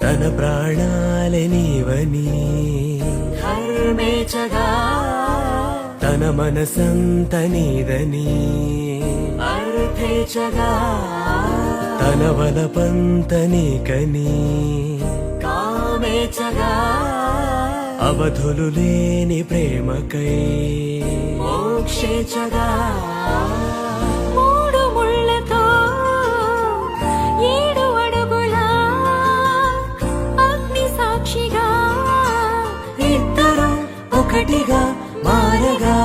తన ప్రాణాలే నీవని ధర్మేచగా తన మనసంత నీదని అర్థేచగా తన వలపంత నీకని కామేచగా అవధులు లేని ప్రేమకై మోక్షేచగా మూడు ముళ్ళతో 7 అడుగుల అగ్ని సాక్షిగా ఇద్దరు ఒకటిగా మారగా